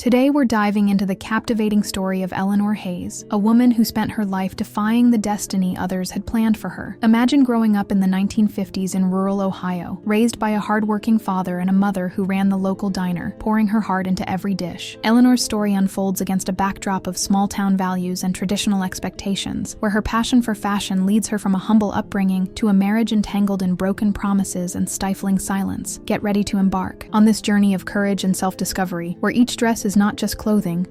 Today we're diving into the captivating story of Eleanor Hayes, a woman who spent her life defying the destiny others had planned for her. Imagine growing up in the 1950s in rural Ohio, raised by a hardworking father and a mother who ran the local diner, pouring her heart into every dish. Eleanor's story unfolds against a backdrop of small-town values and traditional expectations, where her passion for fashion leads her from a humble upbringing to a marriage entangled in broken promises and stifling silence. Get ready to embark on this journey of courage and self-discovery, where each dress is not just clothing,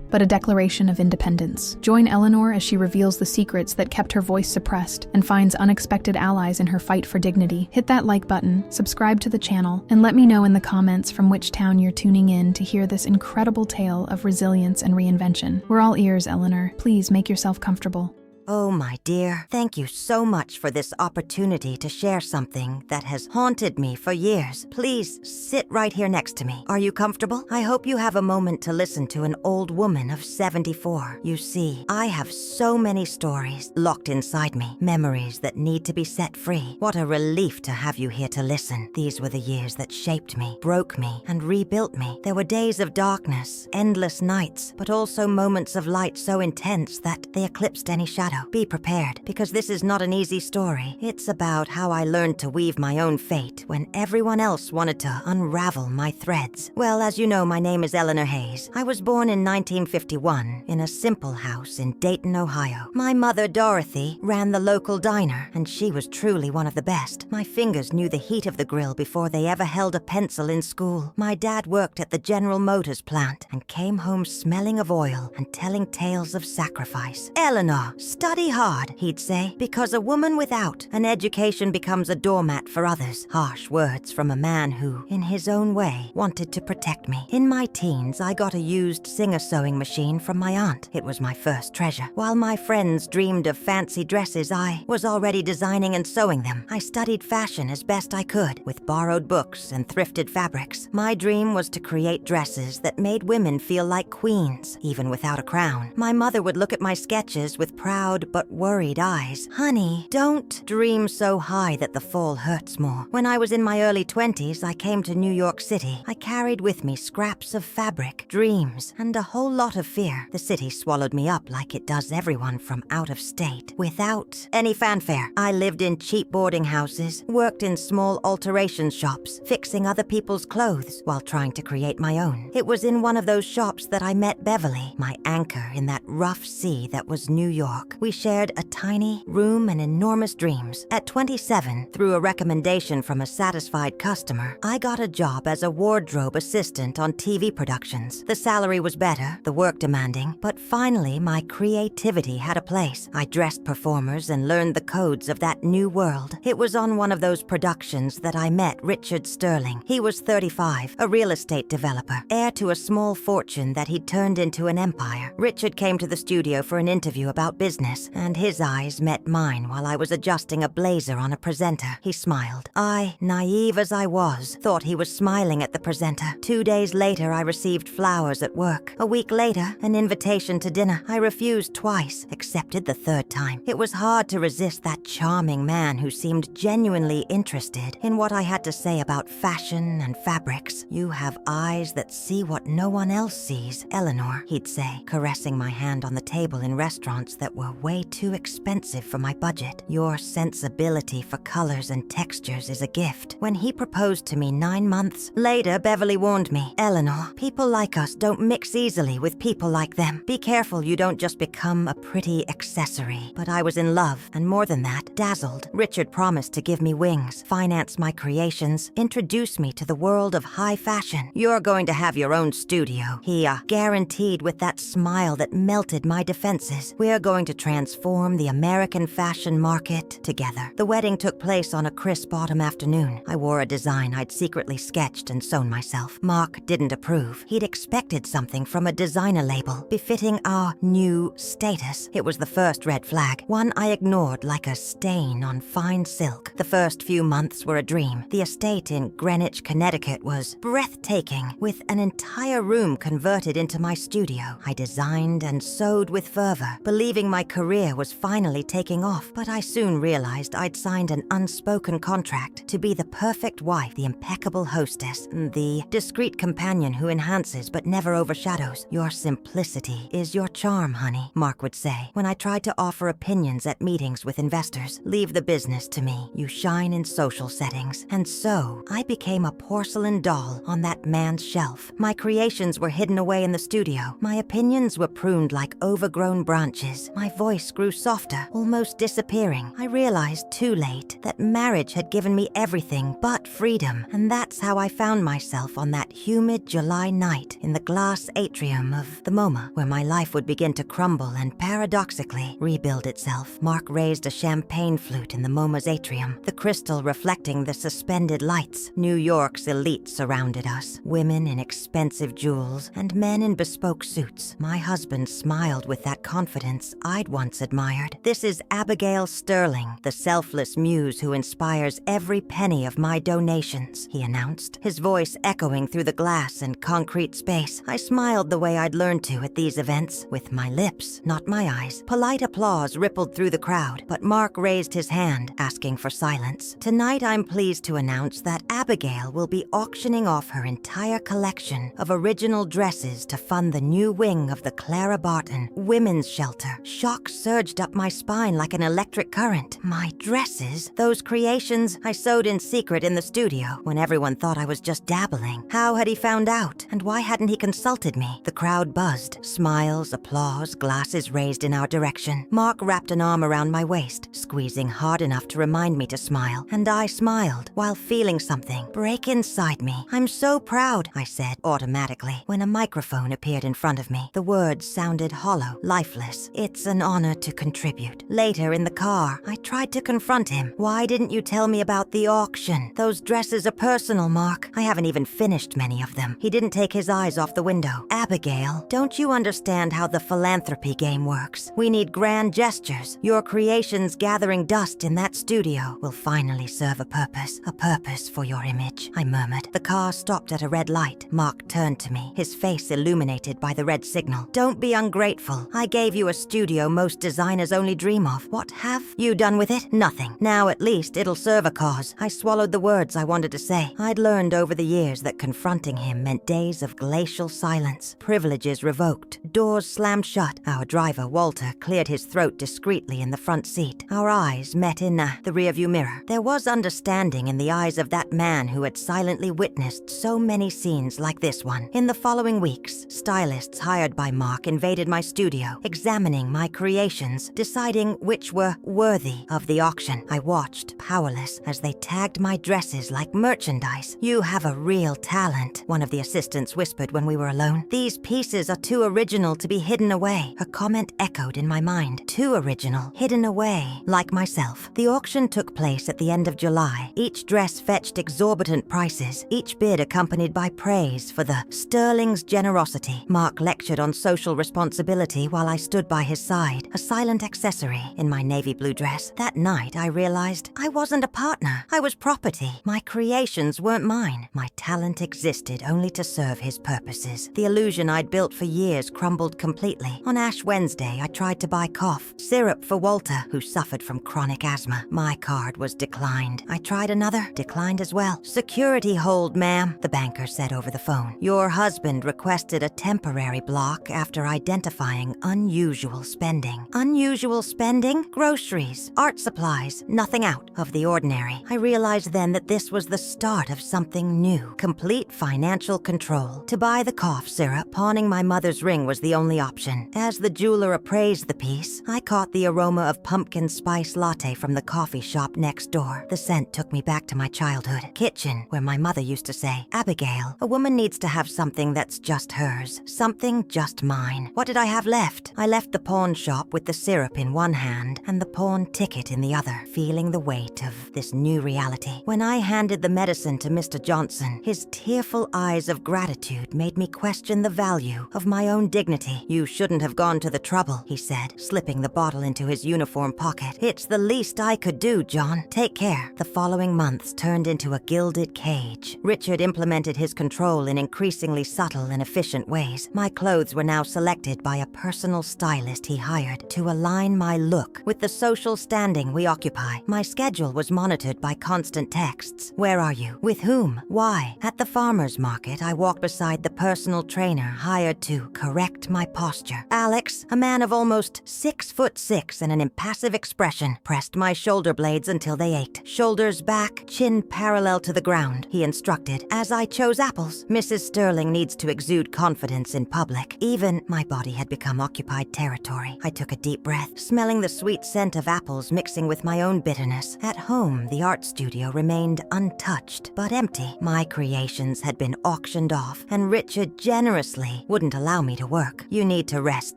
but a declaration of independence. Join Eleanor as she reveals the secrets that kept her voice suppressed and finds unexpected allies in her fight for dignity. Hit that like button, subscribe to the channel, and let me know in the comments from which town you're tuning in to hear this incredible tale of resilience and reinvention. We're all ears, Eleanor. Please make yourself comfortable. Oh, my dear, thank you so much for this opportunity to share something that has haunted me for years. Please sit right here next to me. Are you comfortable? I hope you have a moment to listen to an old woman of 74. You see, I have so many stories locked inside me, memories that need to be set free. What a relief to have you here to listen. These were the years that shaped me, broke me, and rebuilt me. There were days of darkness, endless nights, but also moments of light so intense that they eclipsed any shadow. Be prepared, because this is not an easy story. It's about how I learned to weave my own fate when everyone else wanted to unravel my threads. Well, as you know, my name is Eleanor Hayes. I was born in 1951 in a simple house in Dayton, Ohio. My mother, Dorothy, ran the local diner, and she was truly one of the best. My fingers knew the heat of the grill before they ever held a pencil in school. My dad worked at the General Motors plant and came home smelling of oil and telling tales of sacrifice. Eleanor, study hard, he'd say, because a woman without an education becomes a doormat for others. Harsh words from a man who, in his own way, wanted to protect me. In my teens, I got a used Singer sewing machine from my aunt. It was my first treasure. While my friends dreamed of fancy dresses, I was already designing and sewing them. I studied fashion as best I could, with borrowed books and thrifted fabrics. My dream was to create dresses that made women feel like queens, even without a crown. My mother would look at my sketches with proud but worried eyes. Honey, don't dream so high that the fall hurts more. When I was in my early 20s, I came to New York City. I carried with me scraps of fabric, dreams, and a whole lot of fear. The city swallowed me up like it does everyone from out of state, without any fanfare. I lived in cheap boarding houses, worked in small alteration shops, fixing other people's clothes while trying to create my own. It was in one of those shops that I met Beverly, my anchor in that rough sea that was New York. We shared a tiny room and enormous dreams. At 27, through a recommendation from a satisfied customer, I got a job as a wardrobe assistant on TV productions. The salary was better, the work demanding, but finally my creativity had a place. I dressed performers and learned the codes of that new world. It was on one of those productions that I met Richard Sterling. He was 35, a real estate developer, heir to a small fortune that he'd turned into an empire. Richard came to the studio for an interview about business, and his eyes met mine while I was adjusting a blazer on a presenter. He smiled. I, naive as I was, thought he was smiling at the presenter. 2 days later, I received flowers at work. A week later, an invitation to dinner. I refused twice, accepted the third time. It was hard to resist that charming man who seemed genuinely interested in what I had to say about fashion and fabrics. You have eyes that see what no one else sees, Eleanor, he'd say, caressing my hand on the table in restaurants that were way too expensive for my budget. Your sensibility for colors and textures is a gift. When he proposed to me 9 months later, Beverly warned me, Eleanor, people like us don't mix easily with people like them. Be careful you don't just become a pretty accessory. But I was in love, and more than that, dazzled. Richard promised to give me wings, finance my creations, introduce me to the world of high fashion. You're going to have your own studio, he guaranteed with that smile that melted my defenses. We're going to transform the American fashion market together. The wedding took place on a crisp autumn afternoon. I wore a design I'd secretly sketched and sewn myself. Mark didn't approve. He'd expected something from a designer label, befitting our new status. It was the first red flag, one I ignored like a stain on fine silk. The first few months were a dream. The estate in Greenwich, Connecticut was breathtaking, with an entire room converted into my studio. I designed and sewed with fervor, believing my career career was finally taking off, but I soon realized I'd signed an unspoken contract to be the perfect wife, the impeccable hostess, the discreet companion who enhances but never overshadows. Your simplicity is your charm, honey, Mark would say when I tried to offer opinions at meetings with investors. Leave the business to me. You shine in social settings. And so, I became a porcelain doll on that man's shelf. My creations were hidden away in the studio. My opinions were pruned like overgrown branches. My voice grew softer, almost disappearing. I realized too late that marriage had given me everything but freedom, and that's how I found myself on that humid July night in the glass atrium of the MoMA, where my life would begin to crumble and paradoxically rebuild itself. Mark raised a champagne flute in the MoMA's atrium, the crystal reflecting the suspended lights. New York's elite surrounded us, women in expensive jewels and men in bespoke suits. My husband smiled with that confidence I'd once admired. "This is Abigail Sterling, the selfless muse who inspires every penny of my donations," he announced, his voice echoing through the glass and concrete space. I smiled the way I'd learned to at these events, with my lips, not my eyes. Polite applause rippled through the crowd, but Mark raised his hand, asking for silence. "Tonight I'm pleased to announce that Abigail will be auctioning off her entire collection of original dresses to fund the new wing of the Clara Barton Women's Shelter." Shock surged up my spine like an electric current. My dresses? Those creations I sewed in secret in the studio when everyone thought I was just dabbling. How had he found out? And why hadn't he consulted me? The crowd buzzed. Smiles, applause, glasses raised in our direction. Mark wrapped an arm around my waist, squeezing hard enough to remind me to smile. And I smiled, while feeling something break inside me. "I'm so proud," I said automatically, when a microphone appeared in front of me. The words sounded hollow, lifeless. "It's an honor to contribute." Later in the car, I tried to confront him. "Why didn't you tell me about the auction? Those dresses are personal, Mark. I haven't even finished many of them." He didn't take his eyes off the window. "Abigail, don't you understand how the philanthropy game works? We need grand gestures. Your creations gathering dust in that studio will finally serve a purpose for your image," I murmured. The car stopped at a red light. Mark turned to me, his face illuminated by the red signal. "Don't be ungrateful. I gave you a studio most designers only dream of. What have you done with it? Nothing. Now at least it'll serve a cause." I swallowed the words I wanted to say. I'd learned over the years that confronting him meant days of glacial silence, privileges revoked, doors slammed shut. Our driver, Walter, cleared his throat discreetly in the front seat. Our eyes met in the rearview mirror. There was understanding in the eyes of that man who had silently witnessed so many scenes like this one. In the following weeks, stylists hired by Mark invaded my studio, examining my creations, deciding which were worthy of the auction. I watched, powerless, as they tagged my dresses like merchandise. "You have a real talent," one of the assistants whispered when we were alone. "These pieces are too original to be hidden away." Her comment echoed in my mind. Too original, hidden away, like myself. The auction took place at the end of July. Each dress fetched exorbitant prices, each bid accompanied by praise for the Sterling's generosity. Mark lectured on social responsibility while I stood by his side, a silent accessory in my navy blue dress. That night, I realized I wasn't a partner. I was property. My creations weren't mine. My talent existed only to serve his purposes. The illusion I'd built for years crumbled completely. On Ash Wednesday, I tried to buy cough syrup for Walter, who suffered from chronic asthma. My card was declined. I tried another, declined as well. "Security hold, ma'am," the banker said over the phone. "Your husband requested a temporary block after identifying unusual spending." Unusual spending? Groceries, art supplies, nothing out of the ordinary. I realized then that this was the start of something new. Complete financial control. To buy the cough syrup, pawning my mother's ring was the only option. As the jeweler appraised the piece, I caught the aroma of pumpkin spice latte from the coffee shop next door. The scent took me back to my childhood kitchen, where my mother used to say, "Abigail, a woman needs to have something that's just hers, something just mine." What did I have left? I left the pawn shop with the syrup in one hand and the pawn ticket in the other, feeling the weight of this new reality. When I handed the medicine to Mr. Johnson, his tearful eyes of gratitude made me question the value of my own dignity. "You shouldn't have gone to the trouble," he said, slipping the bottle into his uniform pocket. "It's the least I could do, John. Take care." The following months turned into a gilded cage. Richard implemented his control in increasingly subtle and efficient ways. My clothes were now selected by a personal stylist he hired. tailored to align my look with the social standing we occupy. My schedule was monitored by constant texts. Where are you? With whom? Why? At the farmer's market, I walked beside the personal trainer hired to correct my posture. Alex, a man of almost 6'6" and an impassive expression, pressed my shoulder blades until they ached. Shoulders back, chin parallel to the ground, he instructed, as I chose apples. Mrs. Sterling needs to exude confidence in public. Even my body had become occupied territory. I took a deep breath, smelling the sweet scent of apples mixing with my own bitterness. At home, the art studio remained untouched, but empty. My creations had been auctioned off, and Richard generously wouldn't allow me to work. You need to rest,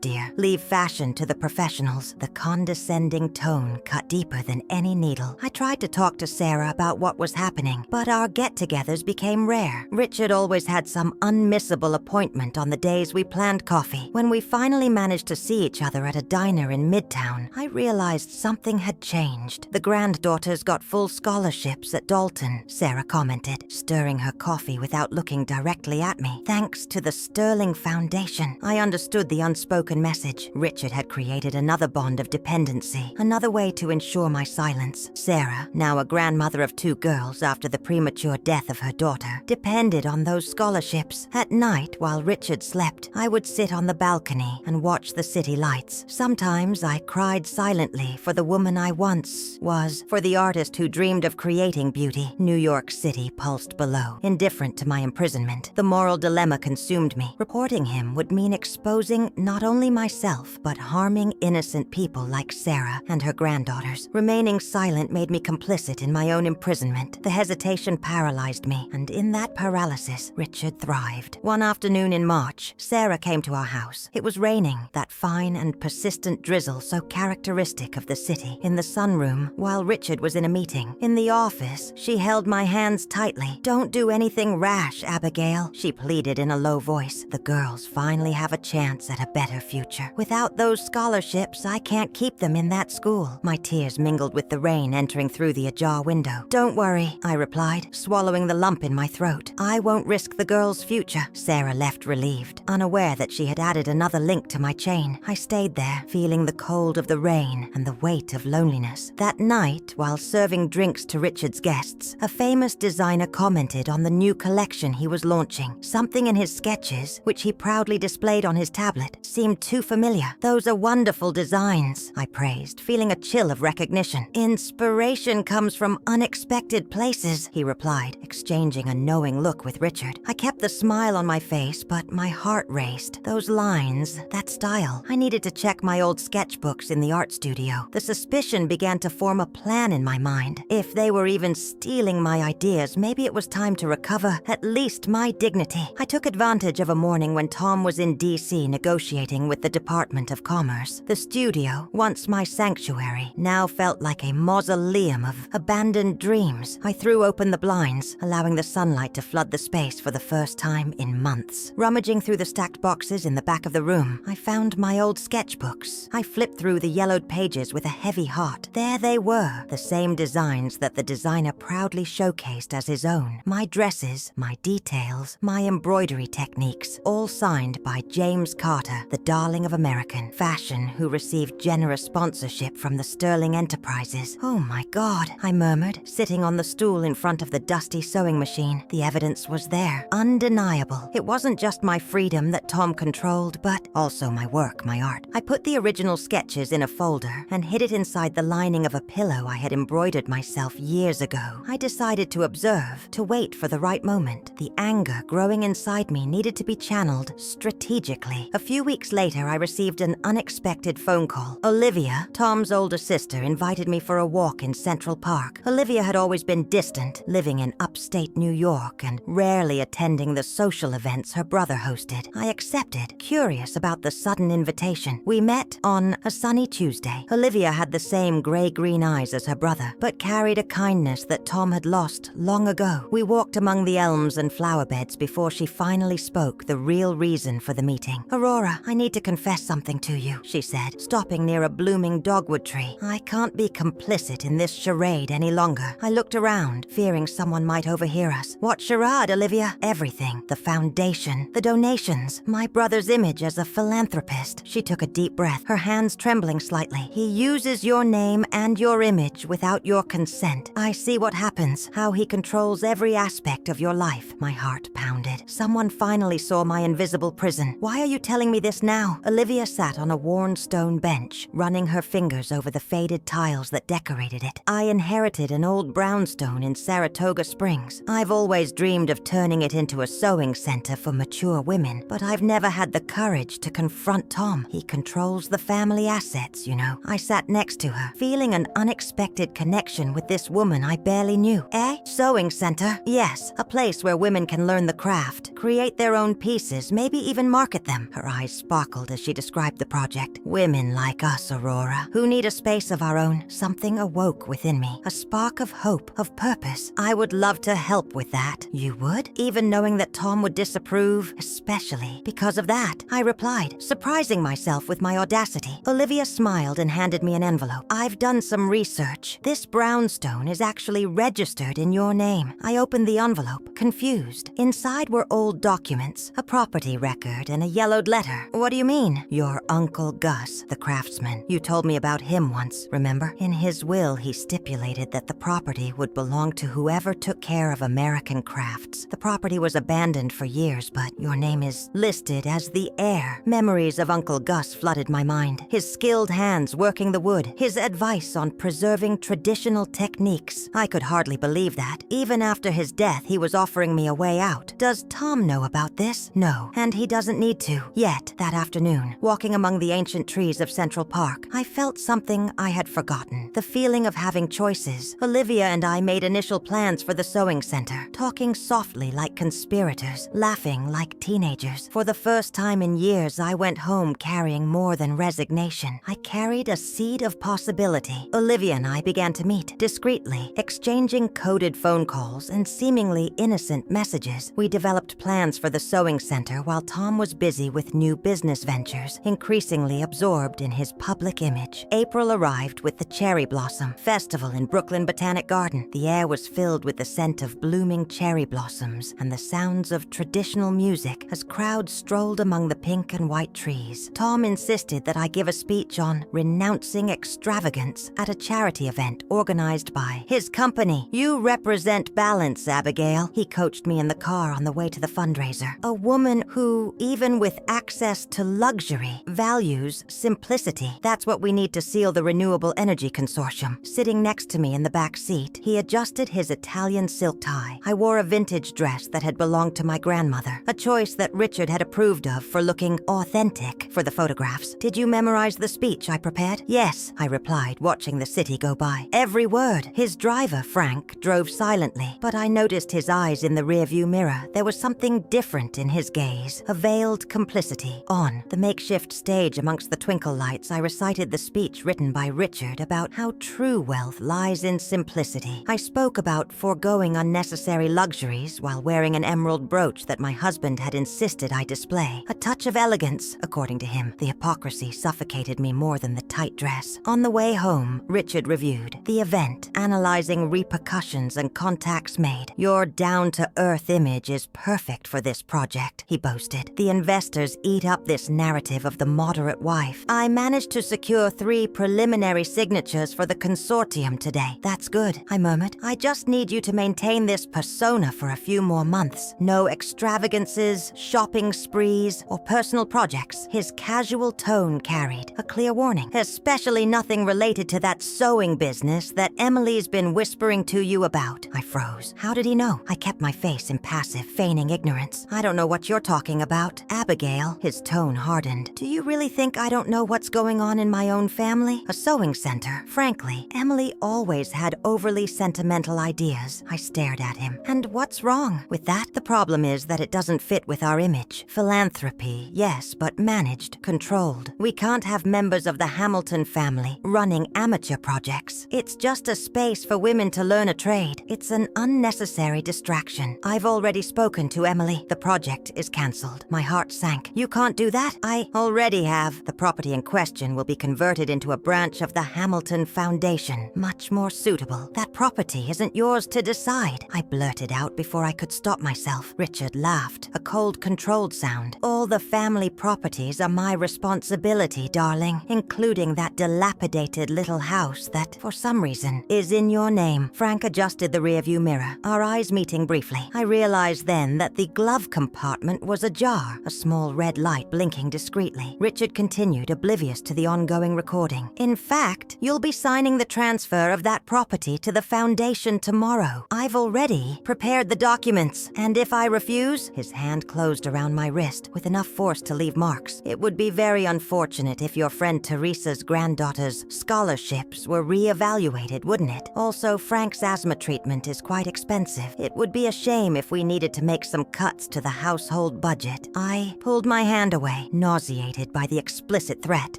dear. Leave fashion to the professionals. The condescending tone cut deeper than any needle. I tried to talk to Sarah about what was happening, but our get-togethers became rare. Richard always had some unmissable appointment on the days we planned coffee. When we finally managed to see each other at a diner in Midtown, I realized something had changed. The granddaughters got full scholarships at Dalton, Sarah commented, stirring her coffee without looking directly at me. Thanks to the Sterling Foundation. I understood the unspoken message. Richard had created another bond of dependency, another way to ensure my silence. Sarah, now a grandmother of 2 girls after the premature death of her daughter, depended on those scholarships. At night, while Richard slept, I would sit on the balcony and watch the city lights. Sometimes I cried silently for the woman I once was, for the artist who dreamed of creating beauty. New York City pulsed below, indifferent to my imprisonment. The moral dilemma consumed me. Reporting him would mean exposing not only myself, but harming innocent people like Sarah and her granddaughters. Remaining silent made me complicit in my own imprisonment. The hesitation paralyzed me, and in that paralysis, Richard thrived. One afternoon in March, Sarah came to our house. It was raining, that fine and persistent drizzle so characteristic of the city. In the sunroom, while Richard was in a meeting. In the office, she held my hands tightly. "Don't do anything rash, Abigail," she pleaded in a low voice. "The girls finally have a chance at a better future. Without those scholarships, I can't keep them in that school." My tears mingled with the rain entering through the ajar window. "Don't worry," I replied, swallowing the lump in my throat. "I won't risk the girls' future." Sarah left relieved, unaware that she had added another link to my chain. I stayed there, feeling the cold of the rain and the weight of loneliness. That night, while serving drinks to Richard's guests, a famous designer commented on the new collection he was launching. Something in his sketches, which he proudly displayed on his tablet, seemed too familiar. "Those are wonderful designs," I praised, feeling a chill of recognition. "Inspiration comes from unexpected places," he replied, exchanging a knowing look with Richard. I kept the smile on my face, but my heart raced. Those lines, that style. I needed to check my old sketchbooks in the art studio. The suspicion began to form a plan in my mind. If they were even stealing my ideas, maybe it was time to recover at least my dignity. I took advantage of a morning when Tom was in D.C. negotiating with the Department of Commerce. The studio, once my sanctuary, now felt like a mausoleum of abandoned dreams. I threw open the blinds, allowing the sunlight to flood the space for the first time in months. Rummaging through the stacked boxes in the back of the room, I found my old sketchbooks. I flipped through the yellowed pages with a heavy heart. There they were, the same designs that the designer proudly showcased as his own. My dresses, my details, my embroidery techniques, all signed by James Carter, the darling of American fashion who received generous sponsorship from the Sterling Enterprises. "Oh my God," I murmured, sitting on the stool in front of the dusty sewing machine. The evidence was there, undeniable. It wasn't just my freedom that Tom controlled, but also my work, my art. I put the original sketches in a folder and hid it inside the lining of a pillow I had embroidered myself years ago. I decided to observe, to wait for the right moment. The anger growing inside me needed to be channeled strategically. A few weeks later, I received an unexpected phone call. Olivia, Tom's older sister, invited me for a walk in Central Park. Olivia had always been distant, living in upstate New York and rarely attending the social events her brother hosted. I accepted, curious about the sudden invitation. We met on a sunny Tuesday. Olivia had the same gray-green eyes as her brother, but carried a kindness that Tom had lost long ago. We walked among the elms and flower beds before she finally spoke the real reason for the meeting. "Aurora, I need to confess something to you," she said, stopping near a blooming dogwood tree. "I can't be complicit in this charade any longer." I looked around, fearing someone might overhear us. "What charade, Olivia?" "Everything. The foundation, the donations, my brother's image as a philanthropist." She took a deep deep breath, her hands trembling slightly. He uses your name and your image without your consent. I see what happens, how he controls every aspect of your life. My heart pounded. Someone finally saw my invisible prison. Why are you telling me this now? Olivia sat on a worn stone bench, running her fingers over the faded tiles that decorated it. I inherited an old brownstone in Saratoga Springs. I've always dreamed of turning it into a sewing center for mature women, but I've never had the courage to confront Tom. He controls the family assets, you know. I sat next to her, feeling an unexpected connection with this woman I barely knew. Sewing center? Yes, a place where women can learn the craft, create their own pieces, maybe even market them. Her eyes sparkled as she described the project. Women like us, Aurora, who need a space of our own. Something awoke within me, a spark of hope, of purpose. I would love to help with that. You would? Even knowing that Tom would disapprove, especially because of that, I replied, surprising myself with my audacity. Olivia smiled and handed me an envelope. I've done some research. This brownstone is actually registered in your name. I opened the envelope, confused. Inside were old documents, a property record, and a yellowed letter. What do you mean? Your Uncle Gus, the craftsman. You told me about him once, remember? In his will, he stipulated that the property would belong to whoever took care of American crafts. The property was abandoned for years, but your name is listed as the heir. Memories of Uncle Gus flooded my mind. His skilled hands working the wood, his advice on preserving traditional techniques. I could hardly believe that. Even after his death, he was offering me a way out. Does Tom know about this? No, and he doesn't need to. Yet, that afternoon, walking among the ancient trees of Central Park, I felt something I had forgotten. The feeling of having choices. Olivia and I made initial plans for the sewing center, talking softly like conspirators, laughing like teenagers. For the first time in years, I went home carrying more than resignation. I carried a seed of possibility. Olivia and I began to meet, discreetly, exchanging coded phone calls and seemingly innocent messages. We developed plans for the sewing center while Tom was busy with new business ventures, increasingly absorbed in his public image. April arrived with the Cherry Blossom Festival in Brooklyn Botanic Garden. The air was filled with the scent of blooming cherry blossoms and the sounds of traditional music as crowds strolled among the pink and white trees. Tom insisted that I give a speech on renouncing extravagance at a charity event organized by his company. You represent balance, Abigail. He coached me in the car on the way to the fundraiser. A woman who, even with access to luxury, values simplicity. That's what we need to seal the Renewable Energy Consortium. Sitting next to me in the back seat, he adjusted his Italian silk tie. I wore a vintage dress that had belonged to my grandmother, a choice that Richard had approved of for looking authentic for the photographs. Did you memorize the speech I prepared? Yes, I replied, watching the city go by. Every word. His driver, Frank, drove silently, but I noticed his eyes in the rearview mirror. There was something different in his gaze, a veiled complicity. On the makeshift stage amongst the twinkle lights, I recited the speech written by Richard about how true wealth lies in simplicity. I spoke about foregoing unnecessary luxuries while wearing an emerald brooch that my husband had insisted I display. A touch of elegance, according to him. The hypocrisy suffocated me more than the tight dress. On the way home, Richard reviewed the event, analyzing repercussions and contacts made. Your down-to-earth image is perfect for this project, he boasted. The investors eat up this narrative of the moderate wife. I managed to secure 3 preliminary signatures for the consortium today. That's good, I murmured. I just need you to maintain this persona for a few more months. No extravagances, shopping sprees, or personal projects. His casual tone carried a clear warning. Especially nothing related to that sewing business that Emily's been whispering to you about. I froze. How did he know? I kept my face impassive, feigning ignorance. I don't know what you're talking about. Abigail, his tone hardened. Do you really think I don't know what's going on in my own family? A sewing center. Frankly, Emily always had overly sentimental ideas. I stared at him. And what's wrong with that? The problem is that it doesn't fit with our image. Philanthropy, yes, but managed, controlled. We can't have members of the Hamilton family running amateur projects. It's just a space for women to learn a trade. It's an unnecessary distraction. I've already spoken to Emily. The project is cancelled. My heart sank. You can't do that? I already have. The property in question will be converted into a branch of the Hamilton Foundation. Much more suitable. That property isn't yours to decide. I blurted out before I could stop myself. Richard laughed. A cold, controlled sound. All the family properties are my responsibility. responsibility, darling, including that dilapidated little house that, for some reason, is in your name. Frank adjusted the rearview mirror, our eyes meeting briefly. I realized then that the glove compartment was ajar, a small red light blinking discreetly. Richard continued, oblivious to the ongoing recording. In fact, you'll be signing the transfer of that property to the foundation tomorrow. I've already prepared the documents, and if I refuse, his hand closed around my wrist with enough force to leave marks. It would be very unfortunate if your friend Teresa's granddaughter's scholarships were re-evaluated, wouldn't it? Also, Frank's asthma treatment is quite expensive. It would be a shame if we needed to make some cuts to the household budget. I pulled my hand away, nauseated by the explicit threat.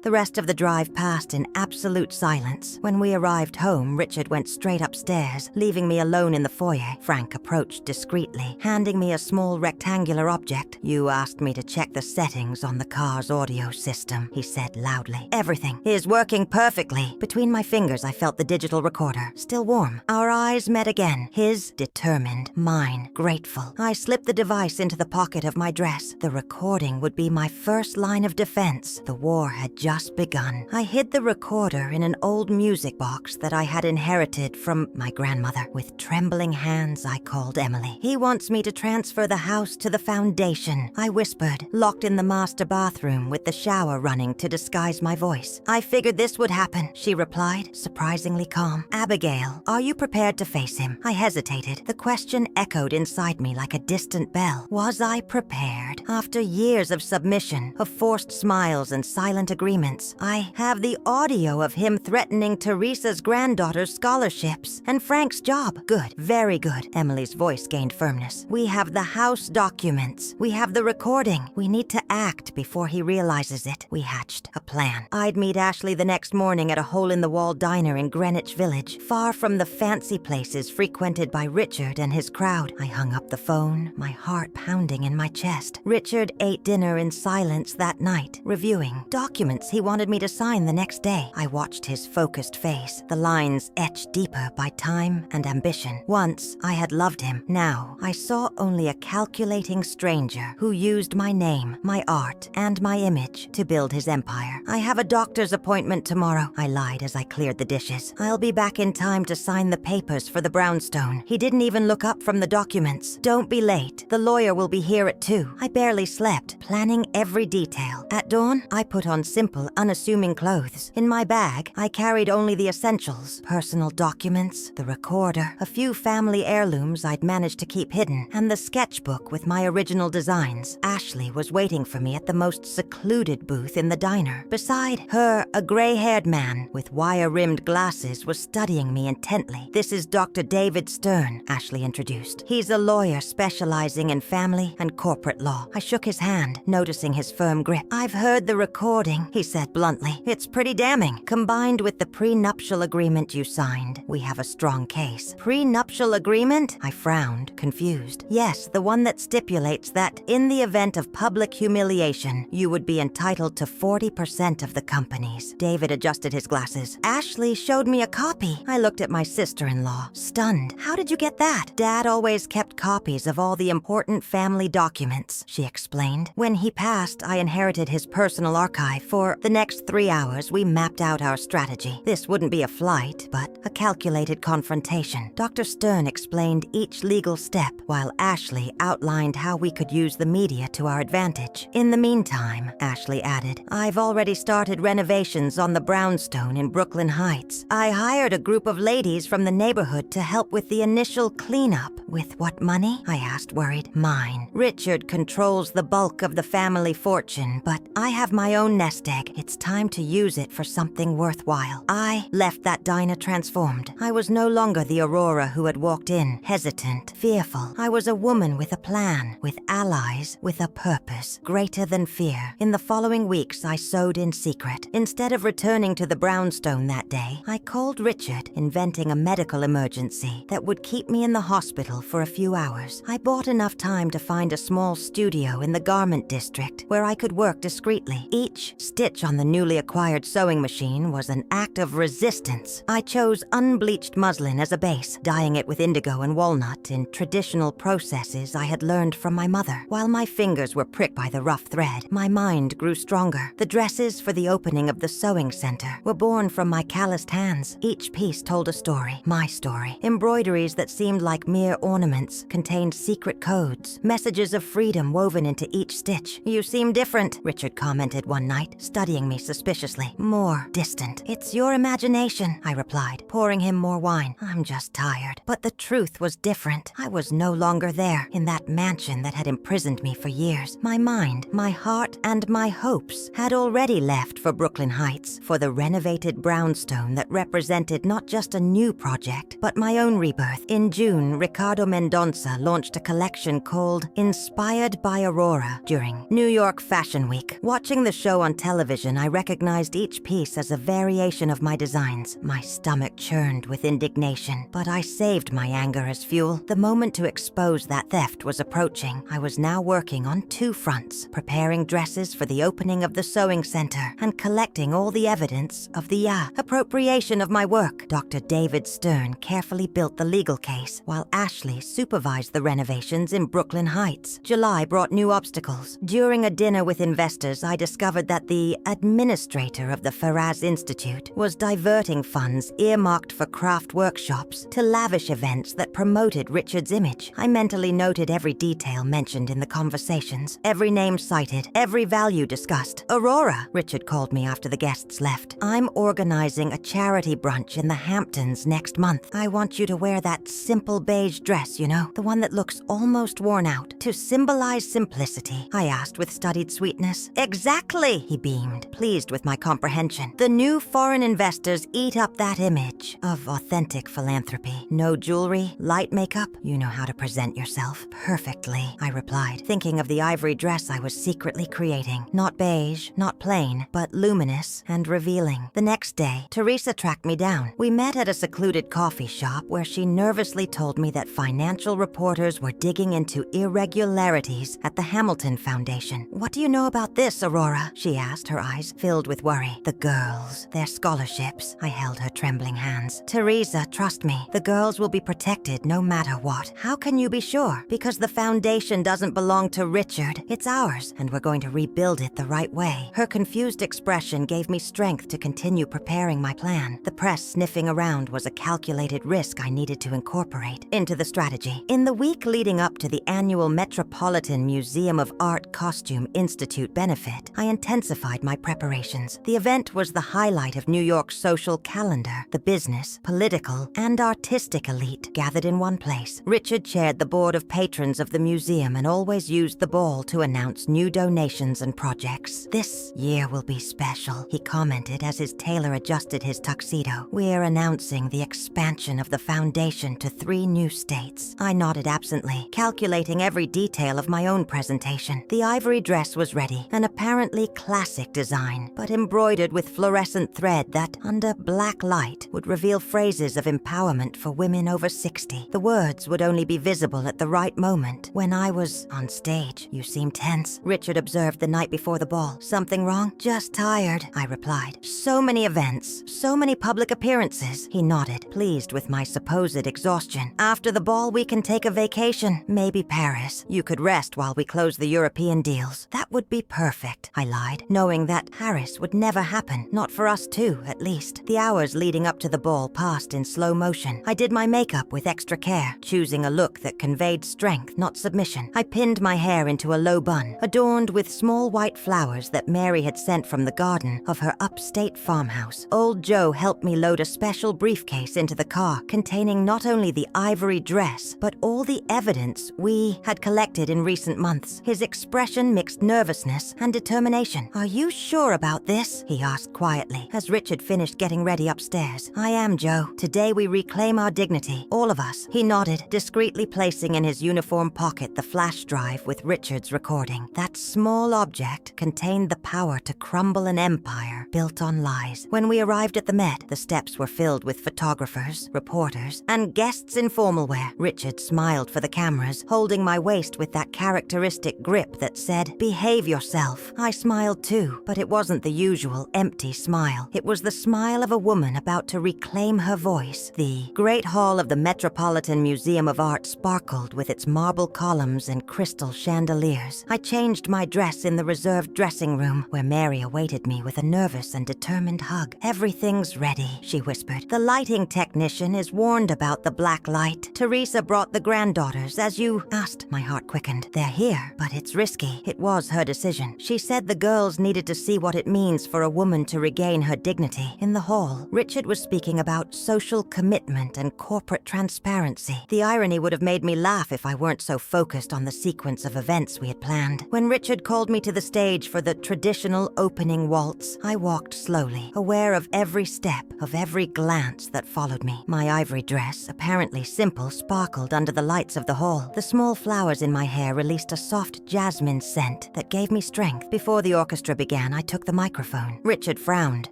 The rest of the drive passed in absolute silence. When we arrived home, Richard went straight upstairs, leaving me alone in the foyer. Frank approached discreetly, handing me a small rectangular object. "You asked me to check the settings on the car's audio system," he said loudly. "Everything is working perfectly." Between my fingers, I felt the digital recorder, still warm. Our eyes met again, his determined, mine grateful. I slipped the device into the pocket of my dress. The recording would be my first line of defense. The war had just begun. I hid the recorder in an old music box that I had inherited from my grandmother. With trembling hands, I called Emily. "He wants me to transfer the house to the foundation," I whispered, locked in the master bathroom with the shower running to disguise my voice. "I figured this would happen," she replied, surprisingly calm. "Abigail, are you prepared to face him?" I hesitated. The question echoed inside me like a distant bell. Was I prepared? After years of submission, of forced smiles and silent agreements, I have the audio of him threatening Teresa's granddaughter's scholarships and Frank's job. Good, very good. Emily's voice gained firmness. "We have the house documents. We have the recording. We need to act before he realizes it." We hatched a plan. I'd meet Ashley the next morning at a hole-in-the-wall diner in Greenwich Village, far from the fancy places frequented by Richard and his crowd. I hung up the phone, my heart pounding in my chest. Richard ate dinner in silence that night, reviewing documents he wanted me to sign the next day. I watched his focused face, the lines etched deeper by time and ambition. Once, I had loved him. Now, I saw only a calculating stranger who used my name, my art, and my image to build his empire. "I have a doctor's appointment tomorrow," I lied as I cleared the dishes. "I'll be back in time to sign the papers for the brownstone." He didn't even look up from the documents. "Don't be late. The lawyer will be here at 2. I barely slept, planning every detail. At dawn, I put on simple, unassuming clothes. In my bag, I carried only the essentials: personal documents, the recorder, a few family heirlooms I'd managed to keep hidden, and the sketchbook with my original designs. Ashley was waiting for me at the most secluded booth in the diner. Beside her, a gray-haired man with wire-rimmed glasses was studying me intently. "This is Dr. David Stern," Ashley introduced. "He's a lawyer specializing in family and corporate law." I shook his hand, noticing his firm grip. "I've heard the recording," he said bluntly. "It's pretty damning. Combined with the prenuptial agreement you signed, we have a strong case." "Prenuptial agreement?" I frowned, confused. "Yes, the one that stipulates that, in the event of public humiliation, you would be entitled to 40% of the companies." David adjusted his glasses. "Ashley showed me a copy." I looked at my sister-in-law, stunned. "How did you get that?" "Dad always kept copies of all the important family documents," she explained. "When he passed, I inherited his personal archive. For the next 3 hours, we mapped out our strategy. This wouldn't be a flight, but a calculated confrontation." Dr. Stern explained each legal step, while Ashley outlined how we could use the media to our advantage. "In the meantime," Ashley added, "I've already started renovations on the brownstone in Brooklyn Heights. I hired a group of ladies from the neighborhood to help with the initial cleanup." "With what money?" I asked, worried. "Mine. Richard controls the bulk of the family fortune, but I have my own nest egg. It's time to use it for something worthwhile." I left that diner transformed. I was no longer the Aurora who had walked in, hesitant, fearful. I was a woman with a plan, with allies, with a purpose, greater than fear. In the following weeks, I sewed in secret. Instead of returning to the brownstone that day, I called Richard, inventing a medical emergency that would keep me in the hospital for a few hours. I bought enough time to find a small studio in the garment district where I could work discreetly. Each stitch on the newly acquired sewing machine was an act of resistance. I chose unbleached muslin as a base, dyeing it with indigo and walnut in traditional processes I had learned from my mother. While my fingers were pricked by the rough thread, my mind grew stronger. stronger. The dresses for the opening of the sewing center were born from my calloused hands. Each piece told a story, my story. Embroideries that seemed like mere ornaments contained secret codes, messages of freedom woven into each stitch. "You seem different," Richard commented one night, studying me suspiciously. "More distant." "It's your imagination," I replied, pouring him more wine. "I'm just tired." But the truth was different. I was no longer there, in that mansion that had imprisoned me for years. My mind, my heart, and my hopes had already left for Brooklyn Heights, for the renovated brownstone that represented not just a new project, but my own rebirth. In June, Ricardo Mendonça launched a collection called Inspired by Aurora during New York Fashion Week. Watching the show on television, I recognized each piece as a variation of my designs. My stomach churned with indignation, but I saved my anger as fuel. The moment to expose that theft was approaching. I was now working on two fronts, preparing dresses for the opening of the sewing center and collecting all the evidence of the appropriation of my work. Dr. David Stern carefully built the legal case, while Ashley supervised the renovations in Brooklyn Heights. July brought new obstacles. During a dinner with investors, I discovered that the administrator of the Faraz Institute was diverting funds earmarked for craft workshops to lavish events that promoted Richard's image. I mentally noted every detail mentioned in the conversations, every name cited, every value discussed. "Aurora," Richard called me after the guests left. "I'm organizing a charity brunch in the Hamptons next month. I want you to wear that simple beige dress, you know, the one that looks almost worn out, to symbolize simplicity," I asked with studied sweetness. "Exactly," he beamed, pleased with my comprehension. "The new foreign investors eat up that image of authentic philanthropy. No jewelry, light makeup, you know how to present yourself." "Perfectly," I replied, thinking of the ivory dress I was secretly creating. Not beige, not plain, but luminous and revealing. The next day, Teresa tracked me down. We met at a secluded coffee shop where she nervously told me that financial reporters were digging into irregularities at the Hamilton Foundation. "What do you know about this, Aurora?" she asked, her eyes filled with worry. "The girls, their scholarships." I held her trembling hands. "Teresa, trust me. The girls will be protected no matter what." "How can you be sure?" "Because the foundation doesn't belong to Richard. It's ours, and we're going to rebuild it the right way." Her confused expression gave me strength to continue preparing my plan. The press sniffing around was a calculated risk I needed to incorporate into the strategy. In the week leading up to the annual Metropolitan Museum of Art Costume Institute benefit, I intensified my preparations. The event was the highlight of New York's social calendar. The business, political, and artistic elite gathered in one place. Richard chaired the board of patrons of the museum and always used the ball to announce new donations and projects. "This year will be special," he commented as his tailor adjusted his tuxedo. "We're announcing the expansion of the foundation to 3 new states." I nodded absently, calculating every detail of my own presentation. The ivory dress was ready, an apparently classic design, but embroidered with fluorescent thread that, under black light, would reveal phrases of empowerment for women over 60. The words would only be visible at the right moment, when I was on stage. "You seem tense," Richard observed the night before the ball. "Something wrong?" "Just tired," I replied. "So many events, so many public appearances." He nodded, pleased with my supposed exhaustion. "After the ball, we can take a vacation. Maybe Paris. You could rest while we close the European deals." "That would be perfect," I lied, knowing that Paris would never happen. Not for us two, at least. The hours leading up to the ball passed in slow motion. I did my makeup with extra care, choosing a look that conveyed strength, not submission. I pinned my hair into a low bun, adorned with small white flowers that Mary had sent from the garden of her upstate farmhouse. Old Joe helped me load a special briefcase into the car, containing not only the ivory dress, but all the evidence we had collected in recent months. His expression mixed nervousness and determination. "Are you sure about this?" he asked quietly, as Richard finished getting ready upstairs. "I am, Joe. Today we reclaim our dignity, all of us." He nodded, discreetly placing in his uniform pocket the flash drive with Richard's recording. That small object contained the power to crumble an empire built on lies. When we arrived at the Met, the steps were filled with photographers, reporters, and guests in formal wear. Richard smiled for the cameras, holding my waist with that characteristic grip that said, "Behave yourself." I smiled too, but it wasn't the usual empty smile. It was the smile of a woman about to reclaim her voice. The great hall of the Metropolitan Museum of Art sparkled with its marble columns and crystal chandeliers. I changed my dress in the reserved dressing dressing room, where Mary awaited me with a nervous and determined hug. "Everything's ready," she whispered. "The lighting technician is warned about the black light. Teresa brought the granddaughters, as you asked." My heart quickened. "They're here, but it's risky." It was her decision. She said the girls needed to see what it means for a woman to regain her dignity. In the hall, Richard was speaking about social commitment and corporate transparency. The irony would have made me laugh if I weren't so focused on the sequence of events we had planned. When Richard called me to the stage for the traditional opening waltz, I walked slowly, aware of every step, of every glance that followed me. My ivory dress, apparently simple, sparkled under the lights of the hall. The small flowers in my hair released a soft jasmine scent that gave me strength. Before the orchestra began, I took the microphone. Richard frowned,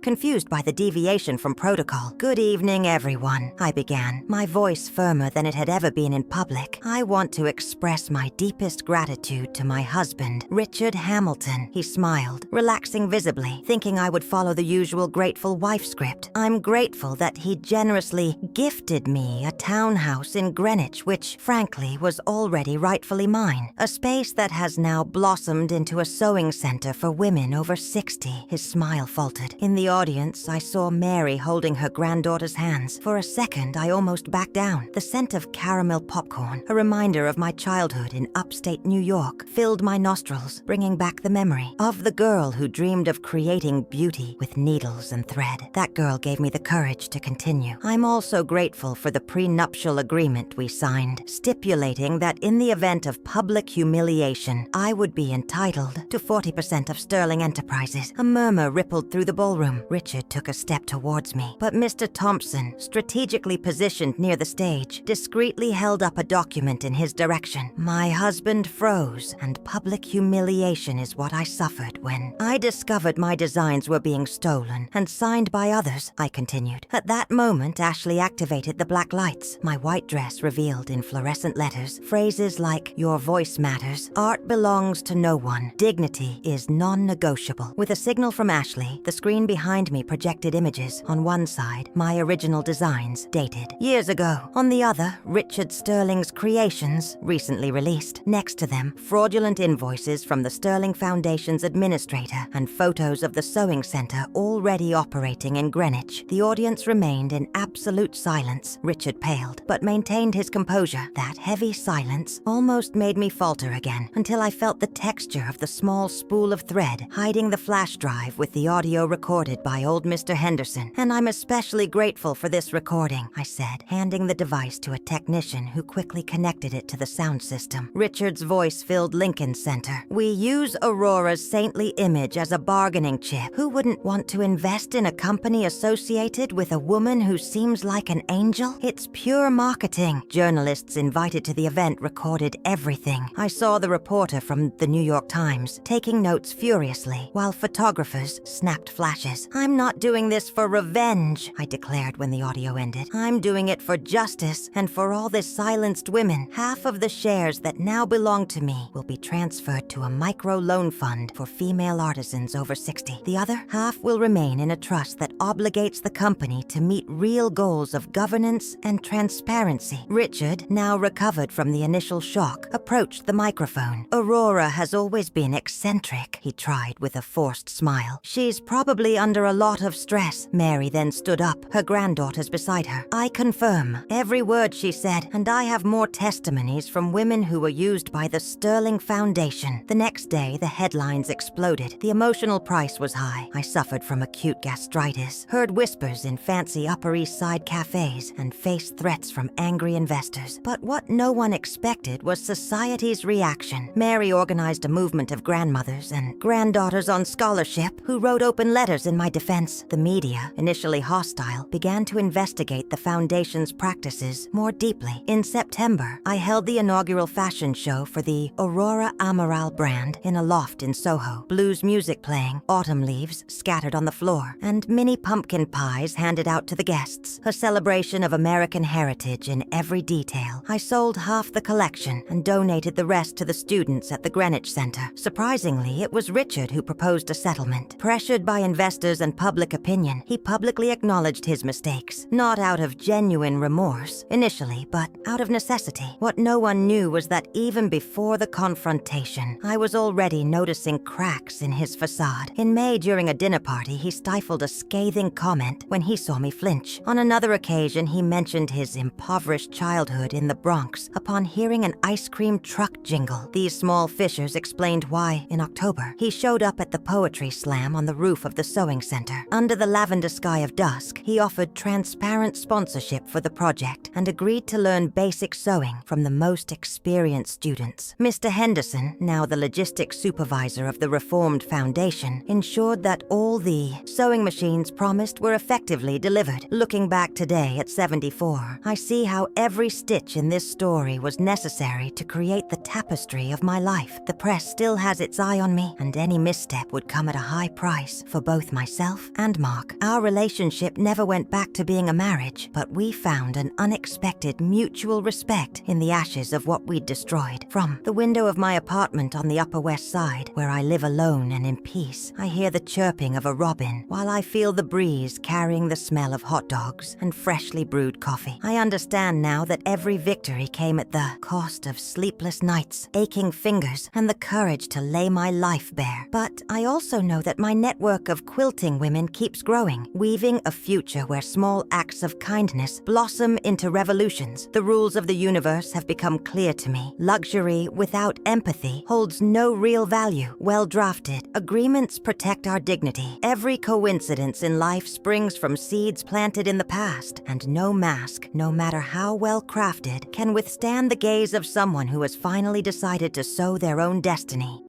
confused by the deviation from protocol. "Good evening, everyone," I began, my voice firmer than it had ever been in public. "I want to express my deepest gratitude to my husband, Richard Hamilton." He smiled, relaxing visibly, thinking I would follow the usual grateful wife script. "I'm grateful that he generously gifted me a townhouse in Greenwich, which, frankly, was already rightfully mine. A space that has now blossomed into a sewing center for women over 60. His smile faltered. In the audience, I saw Mary holding her granddaughter's hands. For a second, I almost backed down. The scent of caramel popcorn, a reminder of my childhood in upstate New York, filled my nostrils, bringing back the memory of the girl who dreamed of creating beauty with needles and thread. That girl gave me the courage to continue. "I'm also grateful for the prenuptial agreement we signed, stipulating that in the event of public humiliation, I would be entitled to 40% of Sterling Enterprises." A murmur rippled through the ballroom. Richard took a step towards me, but Mr. Thompson, strategically positioned near the stage, discreetly held up a document in his direction. "My husband froze, and public humiliation is what I suffered when I discovered my designs were being stolen and signed by others," I continued. "At that moment, Ashley activated the black lights. My white dress revealed in fluorescent letters phrases like, 'Your voice matters. Art belongs to no one. Dignity is non-negotiable.' With a signal from Ashley, the screen behind me projected images. On one side, my original designs, dated years ago. On the other, Richard Sterling's creations, recently released. Next to them, fraudulent invoices from the Sterling Foundation's administrator and photos of the sewing center already operating in Greenwich. The audience remained in absolute silence. Richard paled, but maintained his composure. That heavy silence almost made me falter again, until I felt the texture of the small spool of thread hiding the flash drive with the audio recorded by old Mr. Henderson. "And I'm especially grateful for this recording," I said, handing the device to a technician who quickly connected it to the sound system. Richard's voice filled Lincoln Center. "We use Aurora's saintly image as a bargaining chip. Who wouldn't want to invest in a company associated with a woman who seems like an angel? It's pure marketing." Journalists invited to the event recorded everything. I saw the reporter from the New York Times taking notes furiously, while photographers snapped flashes. "I'm not doing this for revenge," I declared when the audio ended. "I'm doing it for justice and for all the silenced women. Half of the shares that now belong to me will be transferred to a micro-loan fund for female artisans over 60. The other half will remain in a trust that obligates the company to meet real goals of governance and transparency." Richard, now recovered from the initial shock, approached the microphone. "Aurora has always been eccentric," he tried with a forced smile. "She's probably under a lot of stress." Mary then stood up, her granddaughters beside her. "I confirm every word she said, and I have more testimonies from women who were used by the Sterling Foundation." The next day, the headlines exploded. The emotional price was high. I suffered from acute gastritis, heard whispers in fancy Upper East Side cafes, and faced threats from angry investors. But what no one expected was society's reaction. Mary organized a movement of grandmothers and granddaughters on scholarship who wrote open letters in my defense. The media, initially hostile, began to investigate the foundation's practices more deeply. In September, I held the inaugural fashion show for the Aurora Amaral brand in a loft in Soho. Blues music playing, autumn leaves scattered on the floor, and mini pumpkin pies handed out to the guests. A celebration of American heritage in every detail. I sold half the collection and donated the rest to the students at the Greenwich Center. Surprisingly, it was Richard who proposed a settlement. Pressured by investors and public opinion, he publicly acknowledged his mistakes, not out of genuine remorse initially, but out of necessity. What no one knew was that even before the confrontation, I was already noticing cracks in his facade. In May, during a dinner party, he stifled a scathing comment when he saw me flinch. On another occasion, he mentioned his impoverished childhood in the Bronx upon hearing an ice cream truck jingle. These small fissures explained why, in October, he showed up at the poetry slam on the roof of the sewing center. Under the lavender sky of dusk, he offered transparent sponsorship for the project and agreed to learn basic sewing from the most experienced students. Mr. Henderson, now the logistics supervisor of the Reformed Foundation, ensured that all the sewing machines promised were effectively delivered. Looking back today at 74, I see how every stitch in this story was necessary to create the tapestry of my life. The press still has its eye on me, and any misstep would come at a high price for both myself and Mark. Our relationship never went back to being a marriage, but we found an unexpected mutual respect in the ashes of what we'd destroyed. From the window of my apartment on the Upper West Side, where I live alone and in peace, I hear the chirping of a robin, while I feel the breeze carrying the smell of hot dogs and freshly brewed coffee. I understand now that every victory came at the cost of sleepless nights, aching fingers, and the courage to lay my life bare. But I also know that my network of quilting women keeps growing, weaving a future where small acts of kindness blossom into revolutions. The rules of the universe have become clear to me. Luxury without empathy holds no real value. Well-drafted agreements protect our dignity. Every coincidence in life springs from seeds planted in the past, and no mask, no matter how well crafted, can withstand the gaze of someone who has finally decided to sow their own destiny.